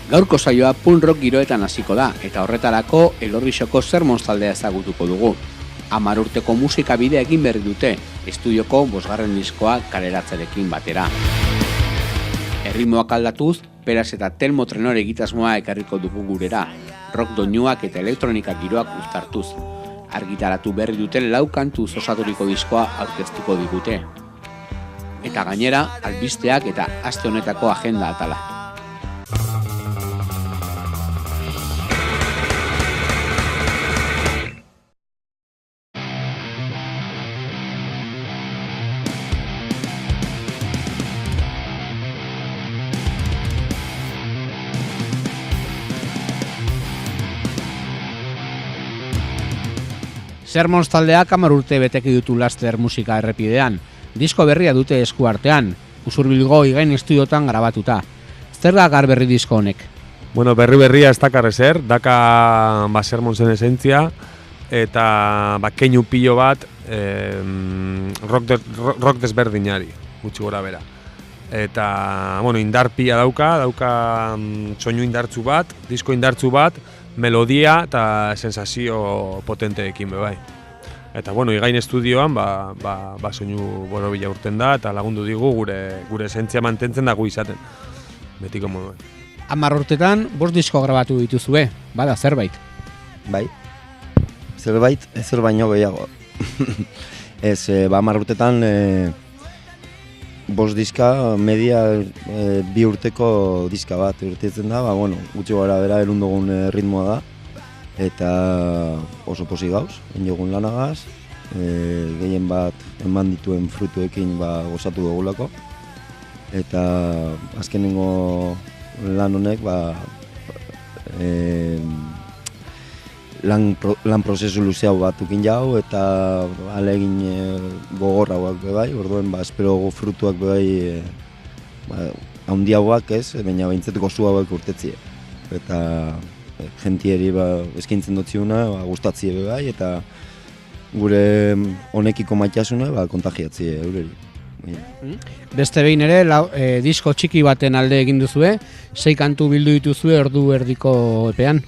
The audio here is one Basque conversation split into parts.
Gaurko saioa punk rock giroetan hasiko da, eta horretarako Elorrizoko Sermons taldea ezagutuko dugu. 10 urteko musika bidea egin berri dute, estudioko 5. diskoa kaleratzearekin batera. Erritmoak aldatuz, Peras eta Telmo Trenore egitasmoa ekarriko dugu gurera, rock doinuak eta elektronika giroak uztartuz. Argitaratu berri duten 4 kantuz osaturiko diskoa aurkeztuko digute. Eta gainera, albisteak eta aste honetako agenda atala. Sermons taldeak 10 urte beteki ditu laster musika errepidean. Disko berria dute eskuartean, Usurbilgo Igain estudiotan grabatuta. Zer da gar berri disko honek? Bueno, berria ez dakar ezer, daka Sermonsen esentzia, eta keinu pilo bat rock desberdinari, gutxi gora bera. Eta, indar pila dauka soinu indartzu bat, disko indartzu bat, melodia eta sensazio potenteekin bebai. Eta Igain estudioan soinu borobila urten da eta lagundu digu gure esentzia mantentzen dago izaten. Betiko moduen. 10 urtetan 5 disko grabatu dituzue, bada zerbait? Bai. Zerbait, ezer baino gehiago. Ez, 10 urtetan 5 diska, media 2 urteko diska bat urtetzen da, gutxi gara bera erundugun ritmoa da, eta oso posi gauz, enjogun lanagaz, gehien bat eman dituen frutuekin gozatu dugulako, eta azkenengo lan honek lan prozesu luzeau bat ukin jau eta alegin gogorra hauak bebai, orduen espero frutuak bebai handiagoak ez, baina behintzat gozu hauak urtetzie. Eta jentieri eskaintzen dutziuna gustatzie bebai eta gure honekiko maitasuna kontagiatzie eureri. Beste behin ere, disko txiki baten alde egin duzue, 6 kantu bildu dituzue ordu erdiko epean.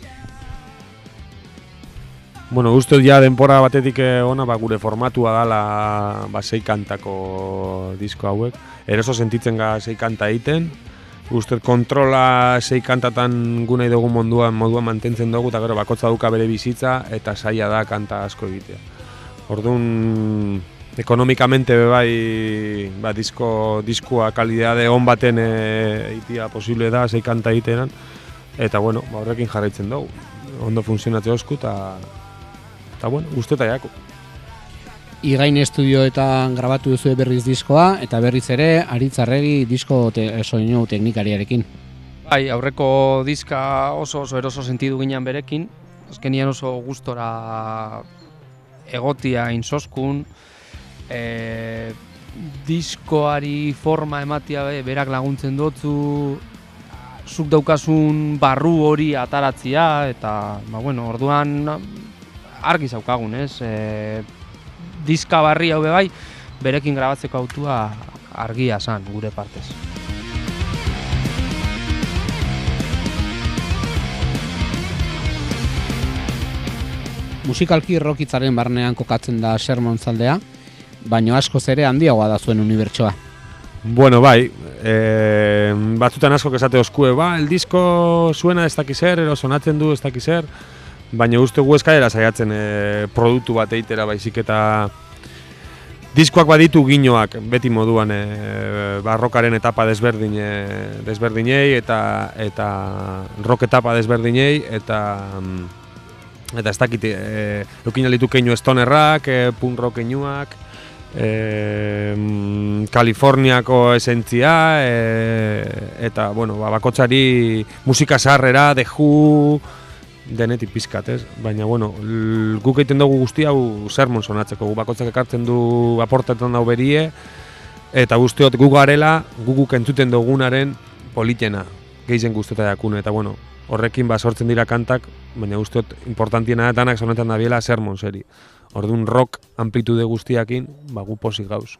Uste ja denpora batetik ona gure formatua dala 6 kantako disko hauek. Eroso sentitzen ga 6 kanta egiten. Uste kontrola 6 kantatan gu nahi dugu moduan mantentzen dugu eta gero bakotza duka bere bizitza eta saia da kanta asko egitea. Orduan, ekonomikamente bebai diskoa kalidade on baten egitea posible da 6 kanta egitenan. Eta horrekin jarraitzen dugu. Ondo funtzionatzea osku eta guzteta jako. Igain estudioetan grabatu duzu berriz diskoa, eta berriz ere Aritzarregi disko soinu teknikariarekin. Bai, aurreko diska oso eroso sentidu ginen berekin, azkenian oso gustora egotia insoskun, diskoari forma ematia berak laguntzen dutzu, zuk daukasun barru hori ataratzia, eta orduan argi zaukagun, ez? Diska barri hau bebai, berekin grabatzeko autua argia zan, gure partez. Musikalki rockitzaren barnean kokatzen da Sermons taldea, baina askoz ere handiagoa da zuen unibertsoa. Bai, batzutan asko esate oskue, el disko suena ez dakiz zer, ero sonatzen du ez dakiz zer, baina uste gu eskaera saiatzen produktu bat eitera baizik eta diskoak baditu ginoak beti moduan barrokaren etapa desberdinei eta rock etapa desberdinei eta ez dakit eukin alitu keinu stonerrak, punk rock keinuak, Kaliforniako esentzia eta bakotzari musika zaharrera, The Who, denetik pizkat, ez? Baina, guk egiten dugu guzti hau Sermons sonatzeko, bakotzak ekartzen du aportatzen dau berie, eta guztiot gu garela, guk entzuten dugunaren politena, gehien guzteta jakune, eta horrekin sortzen dira kantak, baina guztiot importantiena danak sonetan da biela Sermonseri. Orduan rock amplitude guztiakin, gu posik gauz.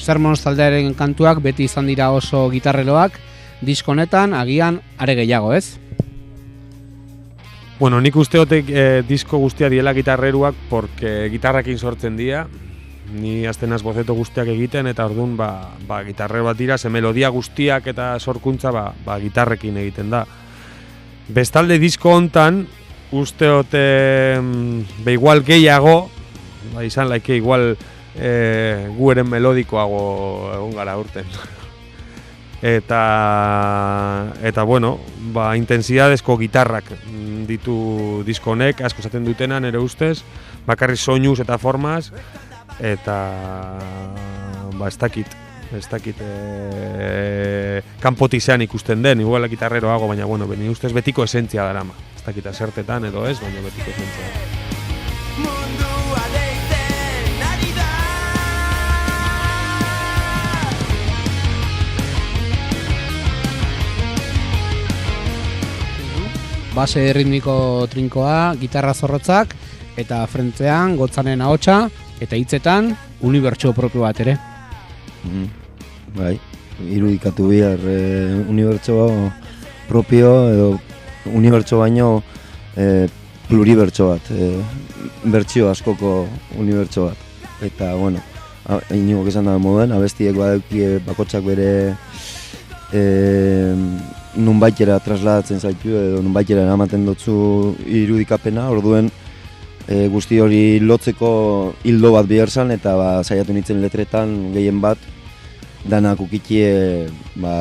Sermons taldearen kantuak beti izan dira oso gitarreloak, disko honetan agian are gehiago, ez? Bueno, nik usteotek disko guztia diela gitarreruak, porque gitarrakin sortzen dira. Ni aztenaz bozeto guztiak egiten, eta orduan gitarrero bat dira, ze melodia guztiak eta sorkuntza gitarrekin egiten da. Bestalde disko hontan, usteote igual gehiago, izan laike igual gu eren melodikoago egon gara urten. Eta bueno, intensidadezko gitarrak ditu disko honek, asko esaten dutenan ere ustez, bakarri soinuz eta formaz, eta ez dakit kanpotizean ikusten den, igual gitarreroago, baina bueno, beni ustez betiko esentzia darama. Ez dakit asertetan edo ez, baina betiko esentzia. Base ritmiko trinkoa, gitarra zorrotzak, eta frentean gotzanen ahotsa, eta hitzetan unibertso propio bat ere. Bai, irudikatu bihar unibertso propio edo unibertso baino pluribertso bat, bertsio askoko unibertso bat. Eta, bueno, inigok esan da moduan, abestiek badaukie bakotsak bere nunbaitera trasladatzen zaitu edo nunbaitera eramaten dutzu irudikapena, orduen guzti hori lotzeko hildo bat behar zan, eta saiatu nintzen letretan gehien bat danak ukitie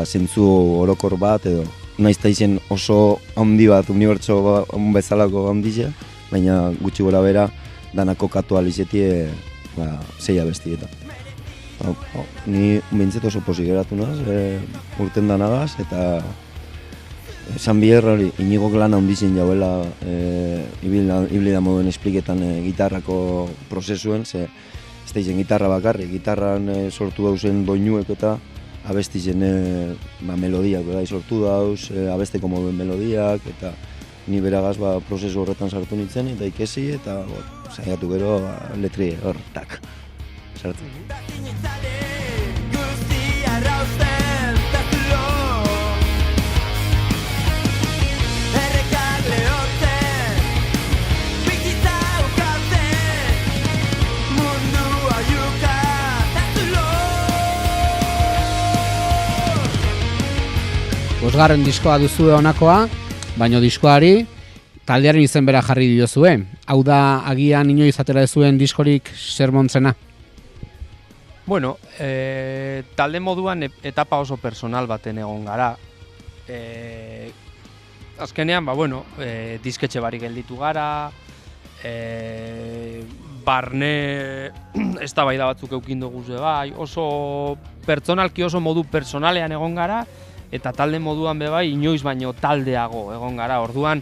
zentzu orokor bat edo naizta izen oso handi bat, unibertso bezalako handizia, baina gutxi gora bera danako katu alizetie 6 abestietan. Ni bintzet oso pozik geratu naz, urten danagaz, eta esan biher hori inigok lan handizien jauela ibili da moduen espliketan gitarrako prozesuen, ze ez da izen gitarra bakarrik, gitarran sortu dauzen doinuek eta abestizen melodiak sortu dauz, abesteko moduen melodiak, eta ni beragaz prozesu horretan sartu nintzen eta ikesi, eta saiatu gero letri hortak sartzen. Bosgarren diskoa duzue honakoa, baina diskoari taldearen izen bera jarri diozue. Hau da agian inoiz atera duzuen diskorik Sermontsena? Bueno, talde moduan etapa oso personal baten egon gara. Azkenean, disketxe barik gelditu gara, barne eztabaida batzuk eukin dugu bai, oso pertsonalki oso modu personalean egon gara, eta talde moduan bai inoiz baino taldeago egon gara. Orduan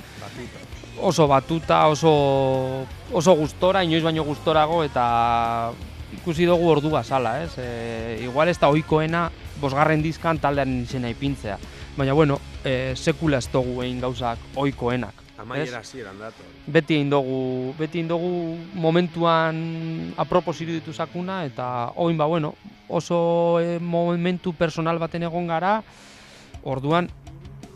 oso batuta, oso gustora, inoiz baino gustorago, eta ikusi dugu ordua zala, ez? Igual ez da ohikoena bosgarren diskan taldearen izena ipintzea. Baina, sekula ez dugu egin gauzak ohikoenak. Amaiera hasieran dator. Beti egin dugu momentuan apropos iruditu zakuna, eta oin oso momentu personal baten egon gara, orduan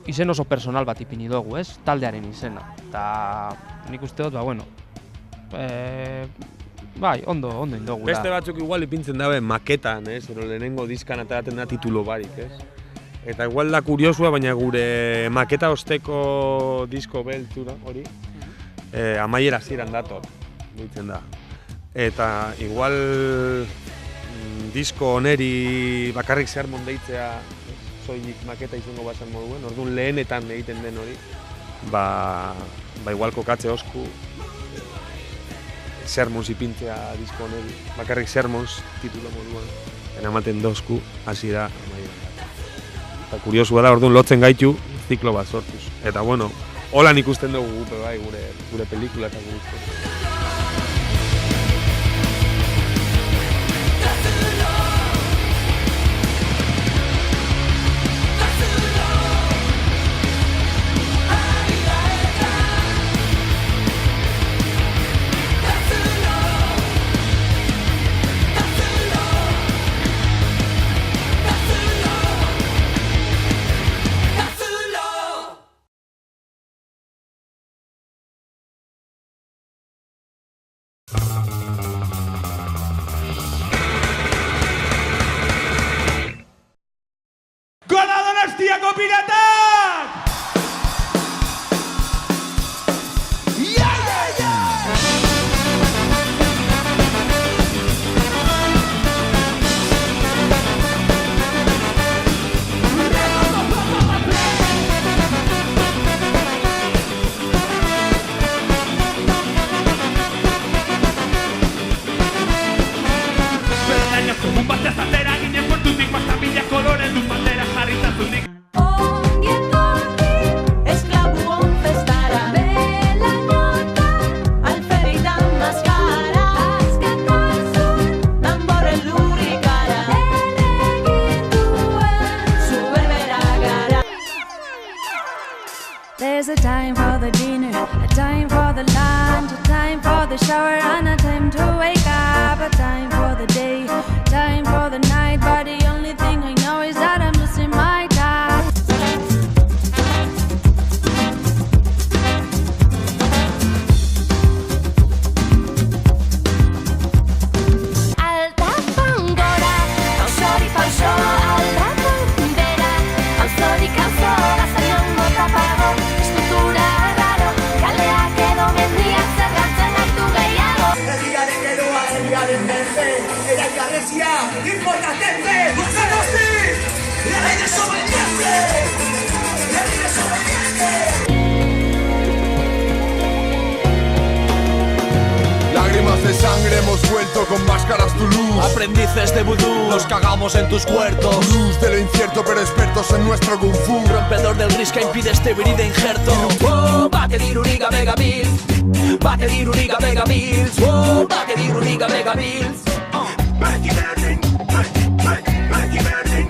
izen oso personal bat ipini dugu, ez? Taldearen izena. Eta nik uste dut, ondo indogu. Beste batzuk igual ipintzen dabe maketan, ez? Ero lehenengo diskan ateratzen da titulo barik, ez? Eta igual da kuriosua, baina gure maketa osteko disko beltura hori amaiera hasieran dator, ditzen da. Eta igual disko oneri bakarrik Sermon deitzea soilik maketa izango bazan moduen, orduan lehenetan egiten den hori, igual kokatze osku Sermons ipintzea disko oneri, bakarrik Sermons titulo moduan, eramaten dozku, hasiera amaiera. Eta kuriosua da, orduan lotzen gaitu ziklo bat sortuz. Eta holan ikusten dugu gure pelikula eta gure. There's a time for the dinner, a time for the lunch, a time for the shower, and a time to wake up, a time for the day, time for the night. But the only thing I know is that I'm losing my time. Alta pangora, pausori pauso, alta pangera, pausori kauzo, gazaion mota pago, estruktura raro, kaleak edo mendiak zerratzen hartu gehiago. Herriaren geroa, herriaren berde, eraikarrezia, importantente, guztan hosti, herri desobediente, herri desobediente. Lágrimas de sangre hemos vuelto con máscaras Toulouse. Aprendices de vudú, nos cagamos en tus huertos. Luz de lo incierto pero expertos en nuestro kung fu. Rompedor del gris que impide este viride injerto. Oh, bate diruriga mega mil. Bate diruriga mega mil. Oh, bate diruriga mega mil. Mighty Berlin, mighty Berlin.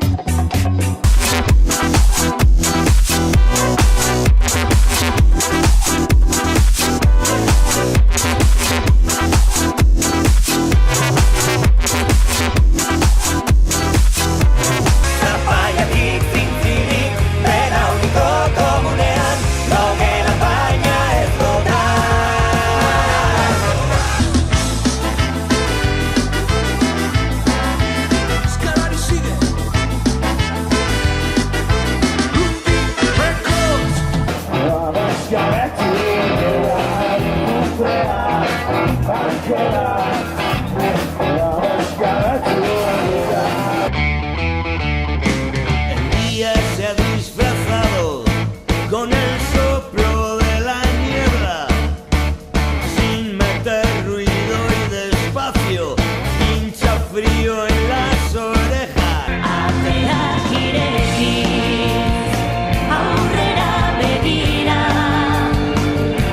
Zapaiatik, zintzirik, bera uniko komunean, logela baina ez dota. Eskalari sigue. El día se ha disfrazado con el soplo de la niebla, sin meter ruido y despacio, hincha frío en las orejas. Ateak ireki, aurrera begira.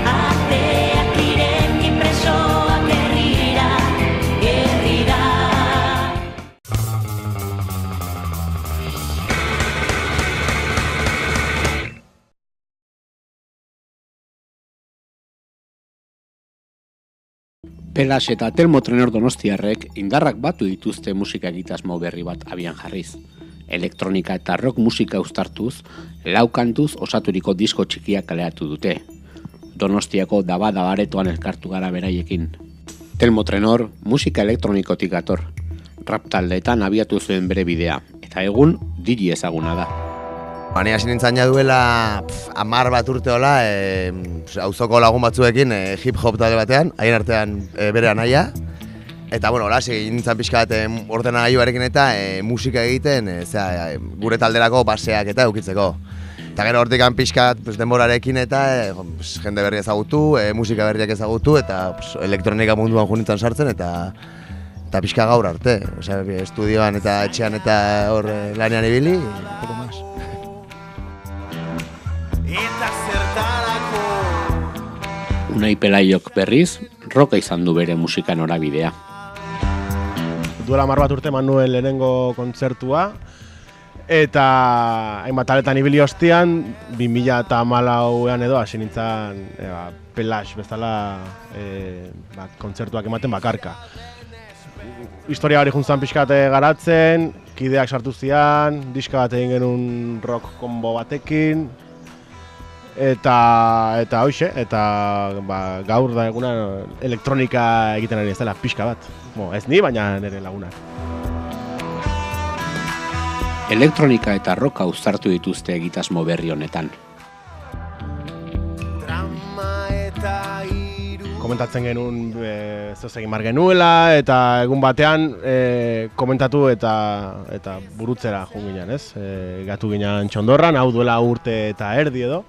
Ateak ireki presoak herrira, herrira. Pelas eta Telmo Trenor Donostiarrek indarrak batu dituzte musika egitasmo berri bat abian jarriz. Elektronika eta rock musika uztartuz, lau kantuz osaturiko disko txikiak kaleratu dute. Donostiako daba-dabaretoan elkartu gara beraiekin. Telmo Trenor musika elektronikotik dator. Rap taldeetan abiatu zuen bere bidea, eta egun DJ ezaguna da. Ni hasi nintzen ja duela 10 bat urte hola, auzoko lagun batzuekin hip hop talde batean, haien artean bere anaia. Eta bueno, hola, hasi nintzen pixka bat ordenagailuarekin eta musika egiten, gure talderako baseak eta eukitzeko. Eta gero hortikan pixka bat denborarekin eta jende berri ezagutu, musika berriak ezagutu eta elektronika munduan jo nintzen sartzen eta pixka gaur arte. Osea, estudioan eta etxean eta hor lanean ibili, poco más. Eta zertarako Unai Pelaiok berriz, roka izan du bere musika norabidea. Duela 10 bat urte eman nuen lehenengo kontzertua, eta hainbat taletan ibili ostean, 2014an edo hasi nintzen Pelax bezala kontzertuak ematen bakarka. Historia hori juntzan pixkat garatzen, kideak sartu zian, diska bat egin genuen rock combo batekin, eta hoxe, eta gaur da eguna elektronika egiten ari ez dela pixka bat. Ez ni, baina nire lagunak. Elektronika eta roka uztartu dituzte egitasmo berri honetan. Komentatzen genuen zehoz egin bar genuela, eta egun batean komentatu eta burutzera joan ginen, ez? Gatu ginen Txondorran, hau duela urte eta erdi edo.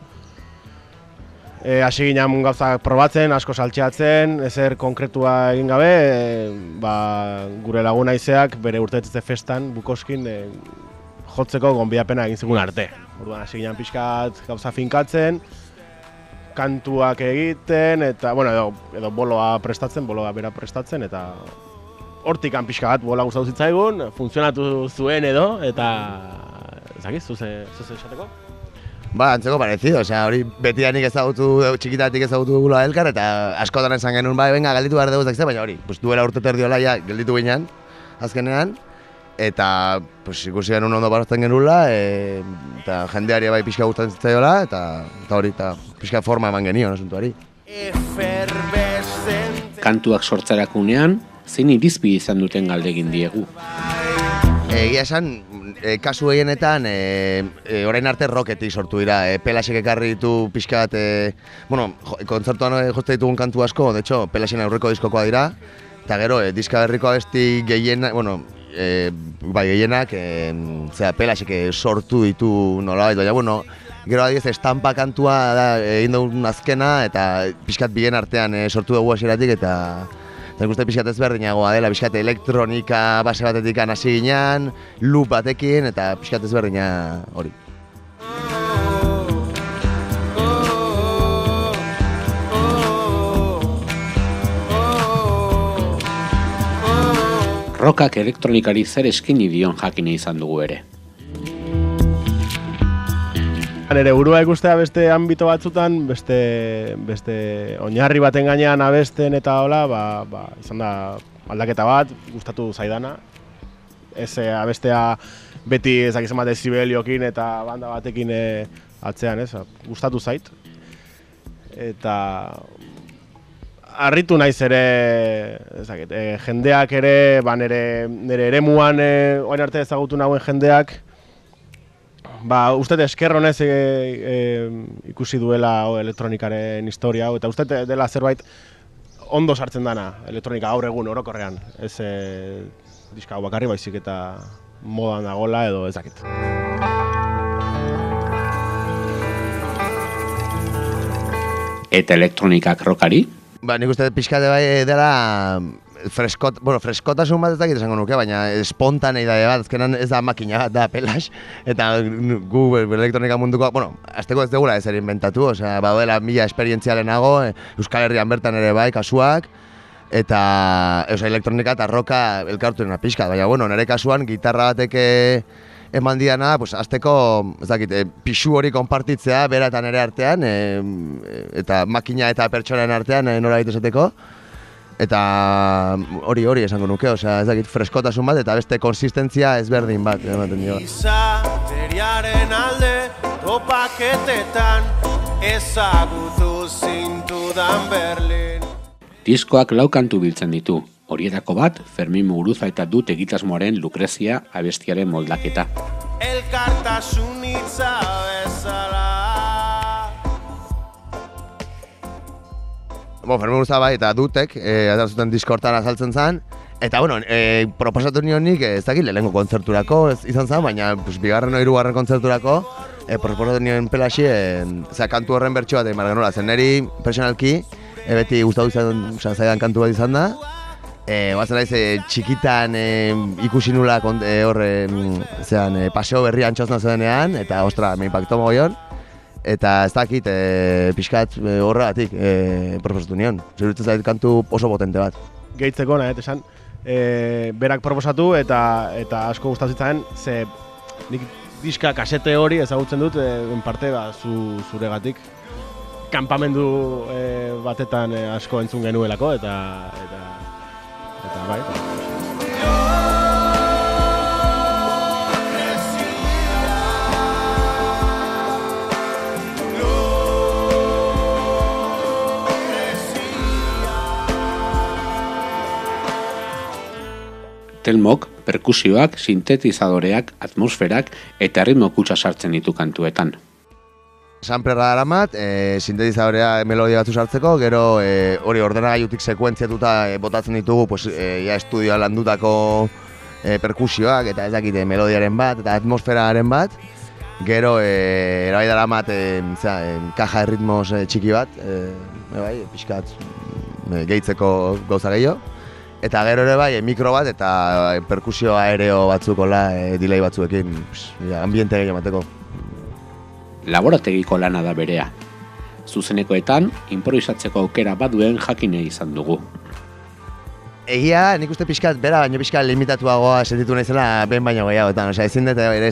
Hasi ginen gauzak probatzen, asko saltxeatzen, ezer konkretua egin gabe, gure lagun aizeak bere urtetetze festan, Bukoskin, jotzeko gonbidapena egin zigun arte. Orduan hasi ginen pixkat gauza finkatzen, kantuak egiten, eta, bueno, edo boloa prestatzen, boloa bera prestatzen, eta hortikan pixka bat bola gustatu zitzaigun, funtzionatu zuen edo, eta, ezakiz, zuze esateko? Ba, antzeko parecido, hori betidanik txikitatik ezagutu dugula elkar, eta askotan esan genuen, venga, gelditu behar dugu zakze, baina hori, duela urte terdiola, gelditu ginen, azkenean, eta ikusi genuen ondo parazten genuela, eta jendeari bai pixka gustatzen zitzaiola, eta hori, pixka forma eman genion asuntuari. Kantuak sortzerakunean, zein irizpide izan duten galdegin diegu. Egia esan, kasu gehienetan, orain arte rocketik sortu dira. Pelasek ekarri ditu pixka bat, kontzertuan jozte ditugun kantu asko, de hecho, Pelasen aurreko diskokoa dira, eta gero, diska berriko abesti gehienak, gehienak, Pelasek sortu ditu nolabait, baina, gero adiez, estampa kantua da egin dugun azkena, eta pixkat bien artean sortu dugu hasieratik, eta ikuste pixkat ezberdinagoa dela, pixkat elektronika base batetik hasi ginean, loop batekin, eta pixkat ezberdina hori. Rockak elektronikari zer eskaini dion jakina izan dugu ere. Nere burua ikustea beste ambito batzutan, beste oinarri baten gainean abesten eta hola, izan da aldaketa bat, gustatu zaidana. Ez abestea beti ezakizen bat dezibeliokin eta banda batekin atzean, gustatu zait. Eta harritu naiz ere, jendeak ere, nire eremuan orain arte ezagutu nagoen jendeak, uste esker honez ikusi duela elektronikaren historia hau, eta uste dela zerbait ondo sartzen dana elektronika gaur egun orokorrean. Ez diska hau bakarri baizik eta modan dagoela edo ez dakit. Eta elektronikak rockari? Nik uste pixkate bai dela freskotasun bat ez dakit esango nuke, baina espontaneidade bat, azkenan ez da makina bat da Pelas, eta gu elektronika munduko, azteko ez dugula ezer inventatu, badela mila esperientzialenago, Euskal Herrian bertan ere bai, kasuak, eta elektronika eta roka elkartu dena pixka, baina nire kasuan gitarra batek eman diana, azteko, ez dakit, pixu hori konpartitzea bera eta nire artean, eta makina eta pertsonen artean nola esateko. Eta hori esango nuke, ez dakit freskotasun bat eta beste konsistentzia ezberdin bat ematen dio. Izateriaren alde topaketetan ezagutu zintudan Berlin. Diskoak 4 kantu biltzen ditu, horietako bat Fermin Muguruza eta Dut egitasmoaren Lukrezia abestiaren moldaketa. Elkartasun hitza bezala. Fermin Muguruza bai eta Dutek, zuten disko hortan azaltzen zen, eta proposatu nionik, ez dakit, lehenengo kontzerturako izan zen, baina bigarren o hirugarren kontzerturako proposatu nioen Pelasi, kantu horren bertso bat egin behar genuela, zen niri personalki, beti gustatu izan zaidan kantu bat izan da, bazen naiz txikitan ikusi nula paseo berrian txosna zedenean, eta ostra, me impactó mogollon. Eta ez dakit, pixkat horregatik proposatu nion. Zeruritzen zait kantu oso potente bat. Gehitzeko nahi, esan, berak proposatu eta asko gustatzen zaren, ze nik diska kasete hori ezagutzen dut, en parte zuregatik. Kanpamendu batetan asko entzun genuelako, eta bai. Telmok, perkusioak, sintetizadoreak, atmosferak eta ritmo kutsa sartzen ditu kantuetan. Samplerra daramat, sintetizadorea melodia batzu sartzeko, gero hori ordenagailutik sekuentziatuta botatzen ditugu estudioa landutako perkusioak eta ez dakite melodiaren bat eta atmosferaren bat. Gero erabai daramat kaja de ritmos txiki bat, pixkat gehitzeko gauza gehiago. Eta gero ere bai, mikro bat eta perkusio aereo batzukola, delay batzuekin, ambiente gehiago emateko. Laborategiko lana da berea. Zuzenekoetan, improvisatzeko aukera baduen jakine izan dugu. Egia, nik uste pixkat, bera baino pixkat limitatuagoa sentitu naizela behin baino gehiagoetan. Osea, ezin dut ere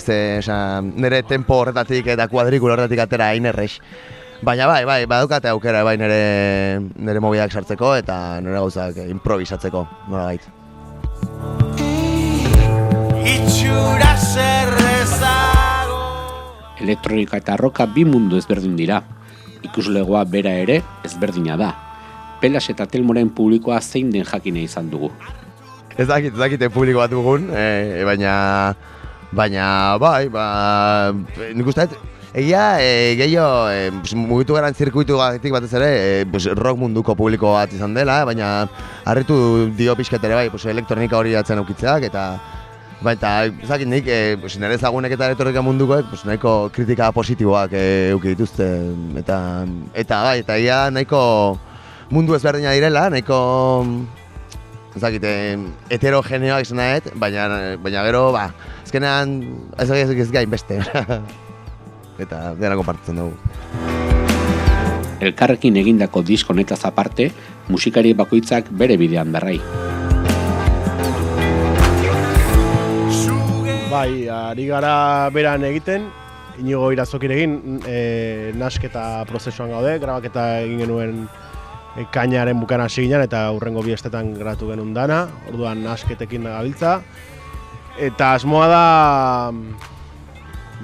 nire tempo horretatik eta kuadrikulo horretatik atera hain errex. Baina bai, badukate aukera bai nire mobiak sartzeko eta nire gauzak improvisatzeko, nolabait. Itxura zerrezago. Elektronika eta roka bi mundu ezberdin dira. Ikuslegoa bera ere ezberdina da. Pelas eta Telmoren publikoa zein den jakine izan dugu. Ez dakite publiko bat dugun, baina bai, nik uste egia gehiago mugitu garen zirkuitu gatik batez ere rock munduko publiko bat izan dela, baina harritu dio pixkat ere bai, elektronika hori atzen aukitzeak eta ezakit nik, nire ezagunek eta elektronika mundukoek nahiko kritika positiboak euki dituzte eta bai, eta egia nahiko mundu ezberdina direla, nahiko heterogeneoak izan nahet, baina gero, azkenean ez gain beste. Eta dena konpartitzen dugu. Elkarrekin egindako disko honetaz aparte, musikari bakoitzak bere bidean darrai. Bai, ari gara beran egiten, Inigo Irazokirekin nasketa prozesuan gaude, grabaketa egin genuen kainaren bukaran hasi ginen eta hurrengo 2 estetan grabatu genuen dana, orduan nasketekin gabiltza. Eta asmoa da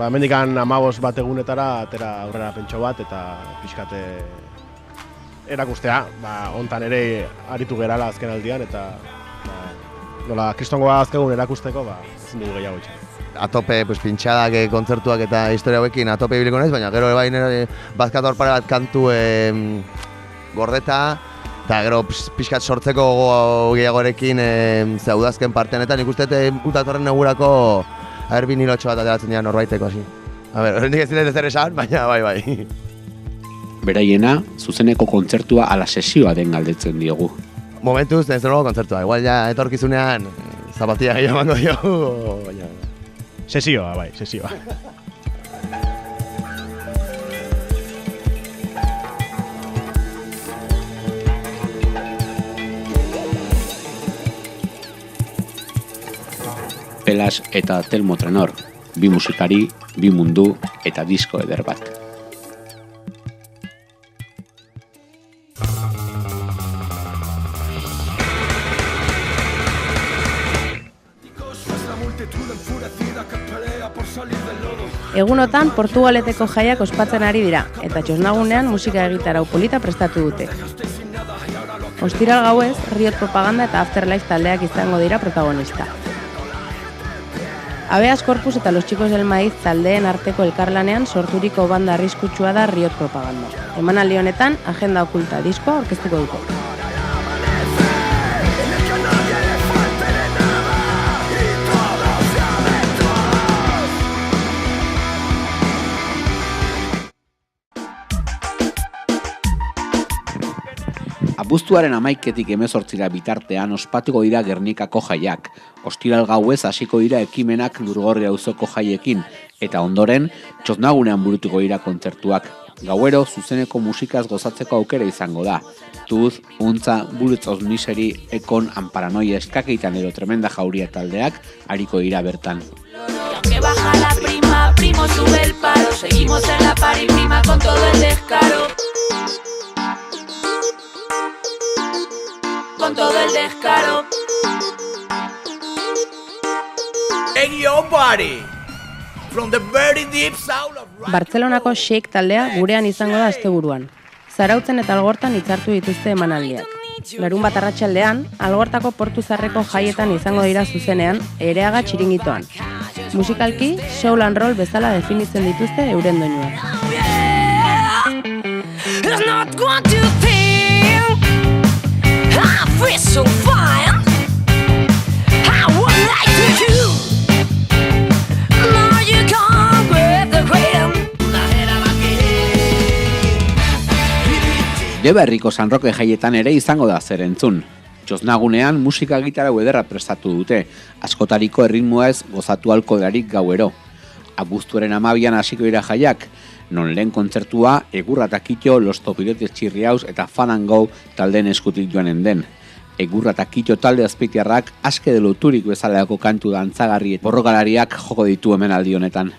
hemendikan 15 bat egunetara atera aurrera pentso bat eta pixkate erakustea, hontan ere aritu gerala azken aldian eta nola kristongoa azkegun erakusteko, ezin dugu gehiago itxan. Atope pintxadak, kontzertuak eta historia hauekin atope ibiliko naiz, baina gero bai nire bazkatu horpare bat kantu gordeta, eta gero pixkat sortzeko gehiagorekin udazken partean, eta nik uste utatorren negurako vinilotxo bat ateratzen dira norbaiteko hasi. Horrendik ez dira zer esan, baina bai. Beraiena, zuzeneko kontzertua ala sesioa den galdetzen diogu. Momentuz, ez nuevo kontzertua, igual ja etorkizunean zapatia gehiago mando diogu, baina... Sesioa, bai, sesioa. Pelas eta Telmo Trenor, bi musikari, bi mundu eta disko eder bat. Egunotan Portugaleteko jaiak ospatzen ari dira, eta txosnagunean musika egitarau polita prestatu dute. Ostiral gauez, Riot Propaganda eta Afterlife taldeak izango dira protagonista. Abeas Corpus eta Los Chicos del Maíz taldeen arteko elkarlanean sorturiko banda arriskutsua da Riot Propaganda. Emanaldi honetan, Agenda Okulta diskoa aurkeztuko dute. Abuztuaren 11-tik 18 bitartean ospatuko dira Gernikako jaiak. Ostiral gauez hasiko dira ekimenak Lurgorri auzoko jaiekin, eta ondoren txosnagunean burutuko dira kontzertuak. Gauero zuzeneko musikaz gozatzeko aukera izango da. Tuz, Untza, Bullets of Misery, Ekon, Amparanoia, Eskakeitan edo Tremenda Jauria taldeak hariko dira bertan. Que baja la prima, primo sube el paro, seguimos en la par y prima con todo el descaro. Con todo el descaro. Hey yo buddy, from the very deep soul of Bartzelonako Shake taldea gurean izango da asteburuan. Zarautzen eta Algortan hitzartu dituzte emanaldiak. Larunbat arratsaldean, Algortako Portu Zarreko jaietan izango dira zuzenean, Ereaga txiringitoan. Musikalki, soul and roll bezala definitzen dituzte euren doinuak. It's not what you think. I feel so fine. I would like to you. Now you can't grab the cradle. Deba herriko San Roque jaietan ere izango da zer entzun. Txosnagunean musika gitarau ederra prestatu dute, askotariko erritmoa ez gozatu alko darik gauero. Abuztuaren 12an hasiko dira jaiak, non lehen kontzertua Egurra eta Kitto, Los Topiletes Chirriaus eta Fan and Go taldeen eskutik joanen den. Egurra eta Kito talde azpeitiarrak aske de loturik bezalako kantu dantzagarri borrokalariak joko ditu hemen aldi honetan.